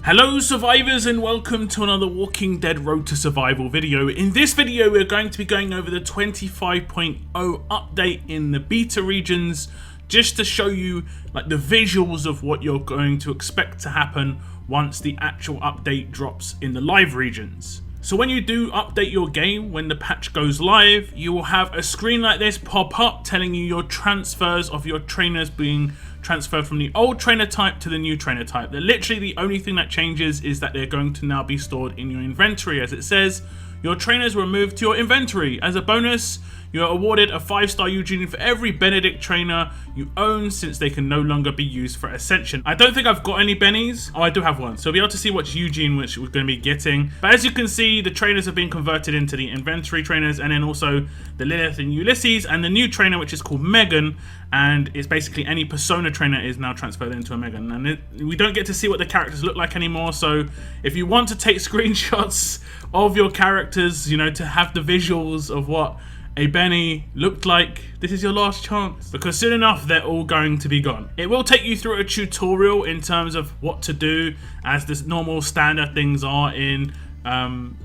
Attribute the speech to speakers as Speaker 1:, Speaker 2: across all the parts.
Speaker 1: Hello survivors and welcome to another Walking Dead Road to Survival video. In this video we're going to be going over the 25.0 update in the beta regions, just to show you like the visuals of what you're going to expect to happen once the actual update drops in the live regions. So when you do update your game, when the patch goes live, you will have a screen like this pop up telling you your transfers of your trainers being transferred from the old trainer type to the new trainer type. That literally the only thing that changes is that they're going to now be stored in your inventory. As it says, your trainers were moved to your inventory. As a bonus, you are awarded a 5-star Eugene for every Benedict trainer you own, since they can no longer be used for Ascension. I don't think I've got any Bennies. Oh, I do have one. So you'll be able to see which Eugene which we're going to be getting. But as you can see, the trainers have been converted into the inventory trainers, and then also the Lilith and Ulysses, and the new trainer which is called Megan, and it's basically any Persona trainer is now transferred into a Megan. And we don't get to see what the characters look like anymore, so if you want to take screenshots of your characters, you know, to have the visuals of what a Benny looked like, this is your last chance, because soon enough they're all going to be gone. It will take you through a tutorial in terms of what to do, as the normal standard things are in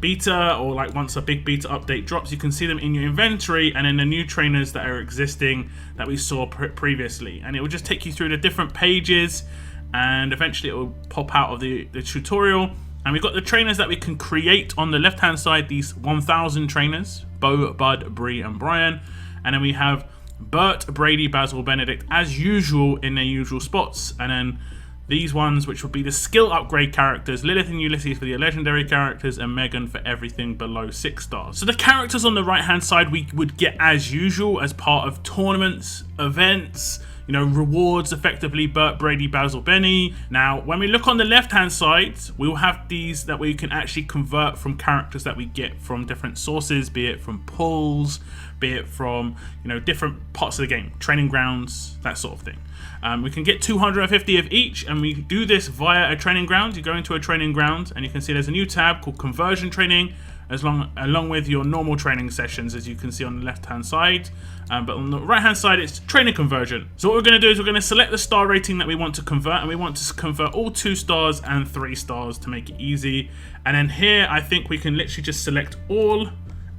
Speaker 1: beta, or like once a big beta update drops, you can see them in your inventory and in the new trainers that are existing that we saw previously, and it will just take you through the different pages, and eventually it will pop out of the tutorial. And we've got the trainers that we can create on the left hand side, these 1000 trainers: Bo, Bud, Bree and Brian. And then we have Bert, Brady, Basil, Benedict as usual in their usual spots. And then these ones which would be the skill upgrade characters: Lilith and Ulysses for the legendary characters, and Megan for everything below 6 stars. So the characters on the right hand side we would get as usual as part of tournaments, events, you know, rewards, effectively: Bert, Brady, Basil, Benny. Now, when we look on the left-hand side, we will have these that we can actually convert from characters that we get from different sources, be it from pulls, be it from, you know, different parts of the game, training grounds, that sort of thing. We can get 250 of each, and we do this via a training ground. You go into a training ground, and you can see there's a new tab called Conversion Training, along with your normal training sessions, as you can see on the left hand side. But on the right hand side it's training conversion. So what we're going to do is we're going to select the star rating that we want to convert, and we want to convert all 2 stars and 3 stars to make it easy. And then here I think we can literally just select all,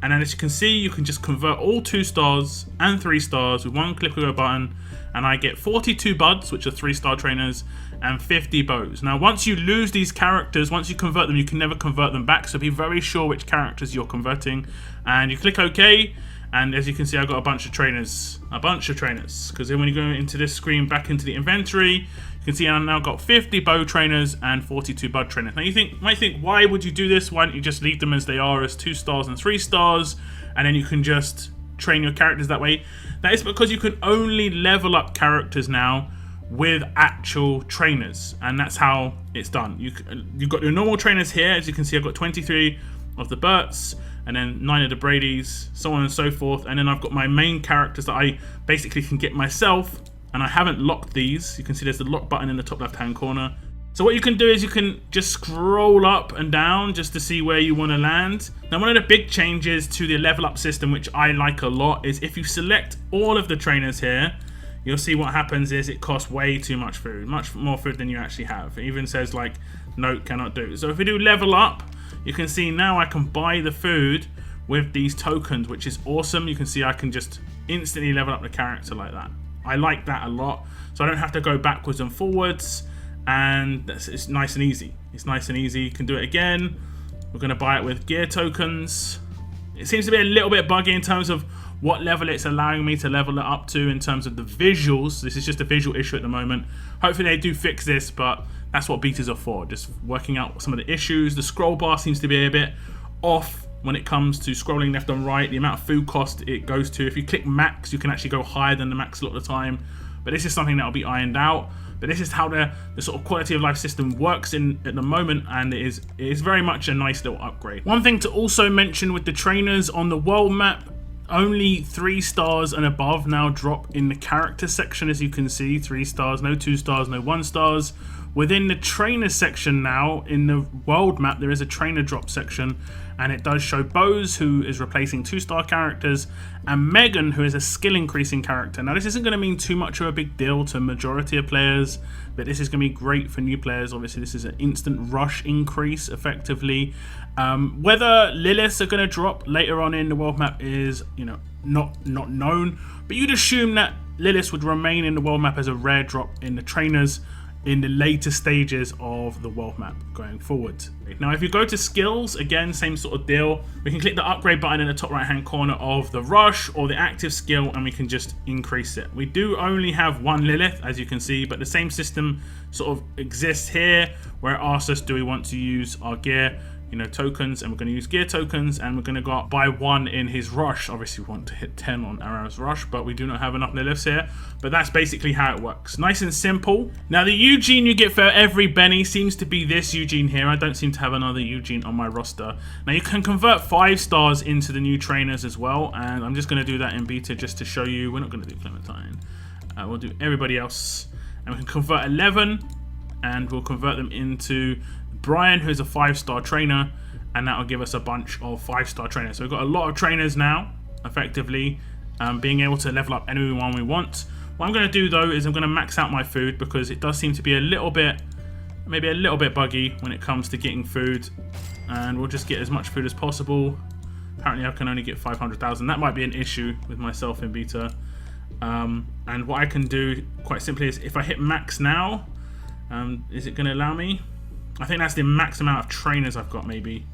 Speaker 1: and then as you can see you can just convert all 2 stars and 3 stars with one click of a button, and I get 42 buds, which are 3-star trainers, and 50 bows. Now once you lose these characters, once you convert them, you can never convert them back, so be very sure which characters you're converting. And you click OK, and as you can see I've got a bunch of trainers, because then when you go into this screen back into the inventory, you can see I've now got 50 bow trainers and 42 bud trainers. Now you might think, why would you do this? Why don't you just leave them as they are, as 2 stars and 3 stars, and then you can just train your characters that way? That is because you can only level up characters now with actual trainers, and that's how it's done. You've got your normal trainers here. As you can see, I've got 23 of the Berts, and then 9 of the Bradys, so on and so forth. And then I've got my main characters that I basically can get myself, and I haven't locked these. You can see there's the lock button in the top left hand corner. So what you can do is you can just scroll up and down just to see where you want to land. Now one of the big changes to the level up system, which I like a lot, is if you select all of the trainers here, you'll see what happens is it costs way too much food, much more food than you actually have. It even says like, no, cannot do. So if we do level up, you can see now I can buy the food with these tokens, which is awesome. You can see I can just instantly level up the character like that. I like that a lot, so I don't have to go backwards and forwards, and it's nice and easy. It's nice and easy. You can do it again. We're going to buy it with gear tokens. It seems to be a little bit buggy in terms of what level it's allowing me to level it up to in terms of the visuals. This is just a visual issue at the moment. Hopefully they do fix this, but that's what betas are for, just working out some of the issues. The scroll bar seems to be a bit off when it comes to scrolling left and right, the amount of food cost it goes to. If you click max, you can actually go higher than the max a lot of the time, but this is something that will be ironed out. But this is how the sort of quality of life system works at the moment, and it is very much a nice little upgrade. One thing to also mention with the trainers on the world map, only 3 stars and above now drop in the character section. As you can see, 3 stars, no 2 stars, no 1 stars. Within the trainer section now, in the world map, there is a trainer drop section, and it does show Bose, who is replacing 2-star characters, and Megan, who is a skill increasing character. Now, this isn't going to mean too much of a big deal to a majority of players, but this is going to be great for new players. Obviously, this is an instant rush increase, effectively. Whether Liliths are going to drop later on in the world map is, not known, but you'd assume that Liliths would remain in the world map as a rare drop in the trainers in the later stages of the world map going forward. Now, if you go to skills, again, same sort of deal. We can click the upgrade button in the top right hand corner of the rush or the active skill, and we can just increase it. We do only have one Lilith, as you can see, but the same system sort of exists here, where it asks us, do we want to use our gear tokens, and we're going to use gear tokens, and we're going to go up by 1 in his rush. Obviously, we want to hit 10 on Arrow's rush, but we do not have enough Liliths here. But that's basically how it works. Nice and simple. Now, the Eugene you get for every Benny seems to be this Eugene here. I don't seem to have another Eugene on my roster. Now, you can convert 5 stars into the new trainers as well, and I'm just going to do that in beta just to show you. We're not going to do Clementine. We'll do everybody else, and we can convert 11, and we'll convert them into Brian, who's a 5-star trainer, and that will give us a bunch of 5-star trainers. So we've got a lot of trainers now, effectively, being able to level up anyone we want. What I'm going to do, though, is I'm going to max out my food, because it does seem to be a little bit, maybe a little bit buggy when it comes to getting food, and we'll just get as much food as possible. Apparently, I can only get 500,000. That might be an issue with myself in beta. And what I can do, quite simply, is if I hit max now, is it going to allow me? I think that's the max amount of trainers I've got, maybe.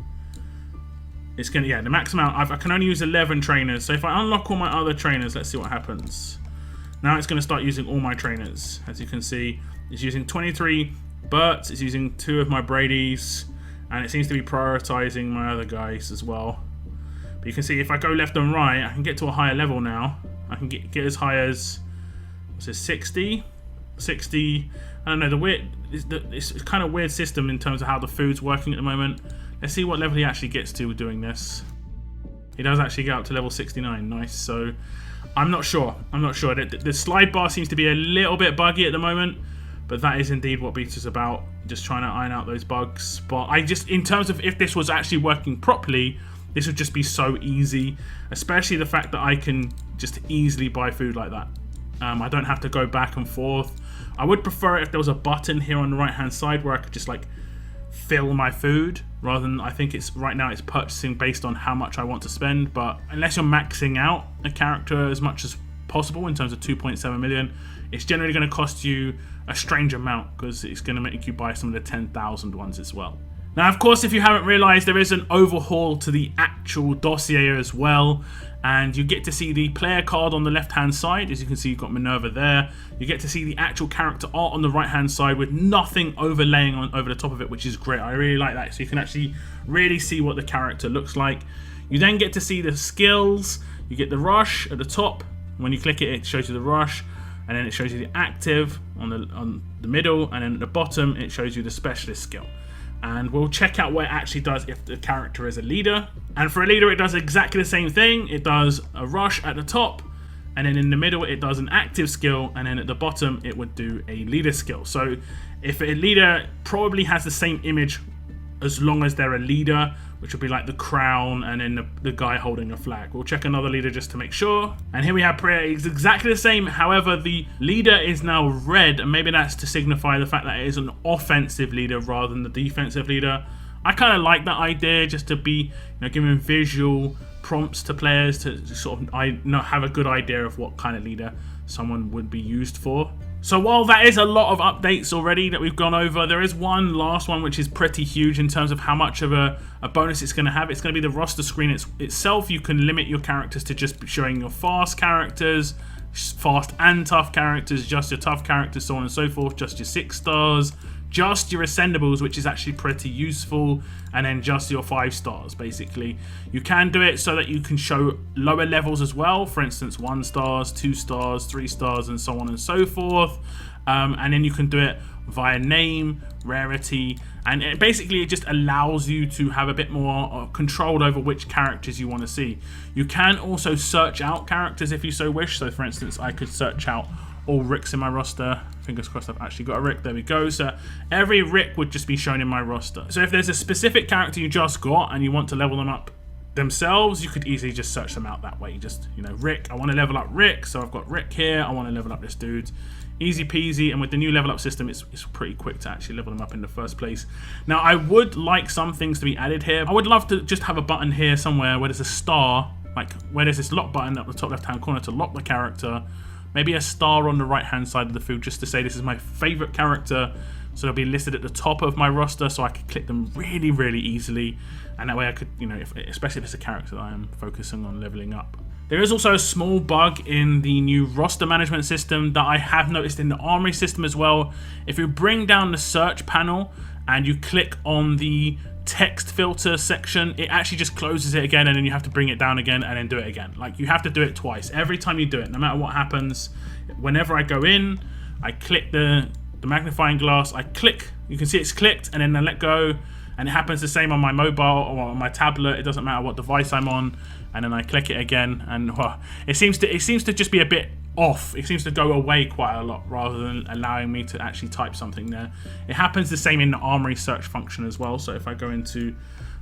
Speaker 1: It's going to, yeah, the max amount. I can only use 11 trainers. So if I unlock all my other trainers, let's see what happens. Now it's going to start using all my trainers. As you can see, it's using 23 Berts. It's using 2 of my Bradys. And it seems to be prioritizing my other guys as well. But you can see if I go left and right, I can get to a higher level now. I can get as high as, what's this, 60? 60. I don't know, it's kind of weird system in terms of how the food's working at the moment. Let's see what level he actually gets to doing this. He does actually get up to level 69. Nice. So I'm not sure. The slide bar seems to be a little bit buggy at the moment, but that is indeed what beta's about. Just trying to iron out those bugs. But in terms of if this was actually working properly, this would just be so easy, especially the fact that I can just easily buy food like that. I don't have to go back and forth. I would prefer it if there was a button here on the right hand side where I could just like fill my food, rather than, I think it's right now it's purchasing based on how much I want to spend. But unless you're maxing out a character as much as possible in terms of 2.7 million, it's generally going to cost you a strange amount, because it's going to make you buy some of the 10,000 ones as well. Now, of course, if you haven't realised, there is an overhaul to the actual dossier as well, and you get to see the player card on the left-hand side. As you can see, you've got Minerva there. You get to see the actual character art on the right-hand side with nothing overlaying over the top of it, which is great. I really like that. So you can actually really see what the character looks like. You then get to see the skills. You get the rush at the top. When you click it, it shows you the rush, and then it shows you the active on the middle, and then at the bottom, it shows you the specialist skill. And we'll check out what it actually does if the character is a leader. And for a leader, it does exactly the same thing. It does a rush at the top, and then in the middle, it does an active skill, and then at the bottom, it would do a leader skill. So if a leader probably has the same image as long as they're a leader, which would be like the crown and then the guy holding a flag. We'll check another leader just to make sure. And here we have Priya. It's exactly the same. However, the leader is now red, and maybe that's to signify the fact that it is an offensive leader rather than the defensive leader. I kind of like that idea, just to be, giving visual prompts to players to sort of have a good idea of what kind of leader someone would be used for. So while that is a lot of updates already that we've gone over, there is one last one which is pretty huge in terms of how much of a bonus it's going to have. It's going to be the roster screen itself. You can limit your characters to just showing your fast characters, fast and tough characters, just your tough characters, so on and so forth, just your 6 stars, just your ascendables, which is actually pretty useful, and then just your 5 stars, basically. You can do it so that you can show lower levels as well, for instance 1 stars, 2 stars, 3 stars, and so on and so forth. And then you can do it via name, rarity, and it just allows you to have a bit more control over which characters you want to see. You can also search out characters if you so wish. So for instance, I could search out all Ricks in my roster. Fingers crossed I've actually got a Rick. There we go. So every Rick would just be shown in my roster. So if there's a specific character you just got and you want to level them up themselves, you could easily just search them out that way. Just, you know, Rick, I want to level up Rick, so I've got Rick here. I want to level up this dude. Easy peasy, and with the new level up system, it's pretty quick to actually level them up in the first place. Now, I would like some things to be added here. I would love to just have a button here somewhere where there's a star, like where there's this lock button up the top left-hand corner to lock the character. Maybe a star on the right-hand side of the field just to say this is my favorite character. So they'll be listed at the top of my roster, so I could click them really, really easily. And that way I could, you know, especially if it's a character that I am focusing on leveling up. There is also a small bug in the new roster management system that I have noticed in the armory system as well. If you bring down the search panel and you click on the text filter section, it actually just closes it again, and then you have to bring it down again and then do it again. Like, you have to do it twice every time you do it, no matter what happens. Whenever I go in, I click the magnifying glass, I click, you can see it's clicked, and then I let go, and it happens the same on my mobile or on my tablet. It doesn't matter what device I'm on, and then I click it again, and it seems to just be a bit off. It seems to go away quite a lot rather than allowing me to actually type something there. It happens the same in the armory search function as well. So if I go into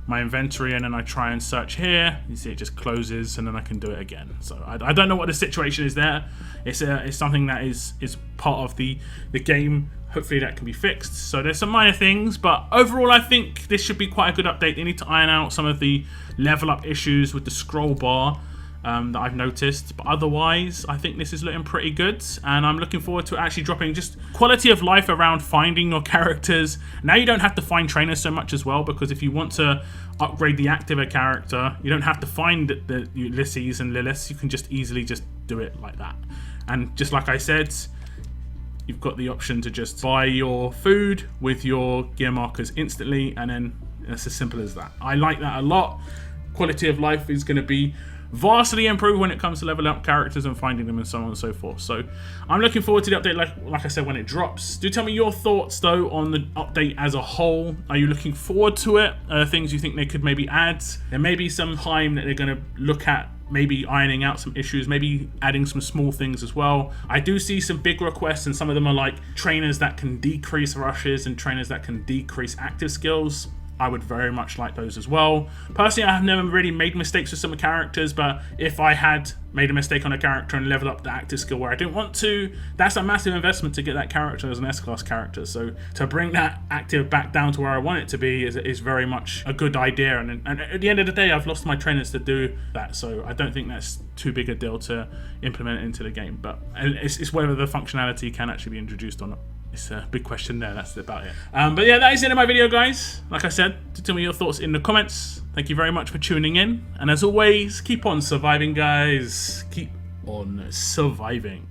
Speaker 1: my inventory and then I try and search here, you see it just closes, and then I can do it again. So I don't know what the situation is there. It's something that is part of the game. Hopefully that can be fixed. So there's some minor things, but overall I think this should be quite a good update. They need to iron out some of the level up issues with the scroll bar that I've noticed, but otherwise I think this is looking pretty good, and I'm looking forward to actually dropping just quality of life around finding your characters. Now you don't have to find trainers so much as well, because if you want to upgrade the active character, you don't have to find the Ulysses and Lilith. You can just easily just do it like that. And just like I said, you've got the option to just buy your food with your gear markers instantly, and then it's as simple as that. I like that a lot. Quality of life is going to be vastly improved when it comes to leveling up characters and finding them and so on and so forth. So I'm looking forward to the update, like I said, when it drops. Do tell me your thoughts though on the update as a whole. Are you looking forward to it? Things you think they could maybe add? There may be some time that they're going to look at maybe ironing out some issues, maybe adding some small things as well. I do see some big requests, and some of them are like trainers that can decrease rushes and trainers that can decrease active skills. I would very much like those as well. Personally, I have never really made mistakes with some characters, but if I had made a mistake on a character and leveled up the active skill where I didn't want to, that's a massive investment to get that character as an S-class character. So to bring that active back down to where I want it to be is very much a good idea. And at the end of the day, I've lost my trainers to do that, so I don't think that's too big a deal to implement it into the game. But it's whether the functionality can actually be introduced or not. It's a big question there, that's about it. But yeah, that is the end of my video, guys. Like I said, tell me your thoughts in the comments. Thank you very much for tuning in. And as always, keep on surviving, guys. Keep on surviving.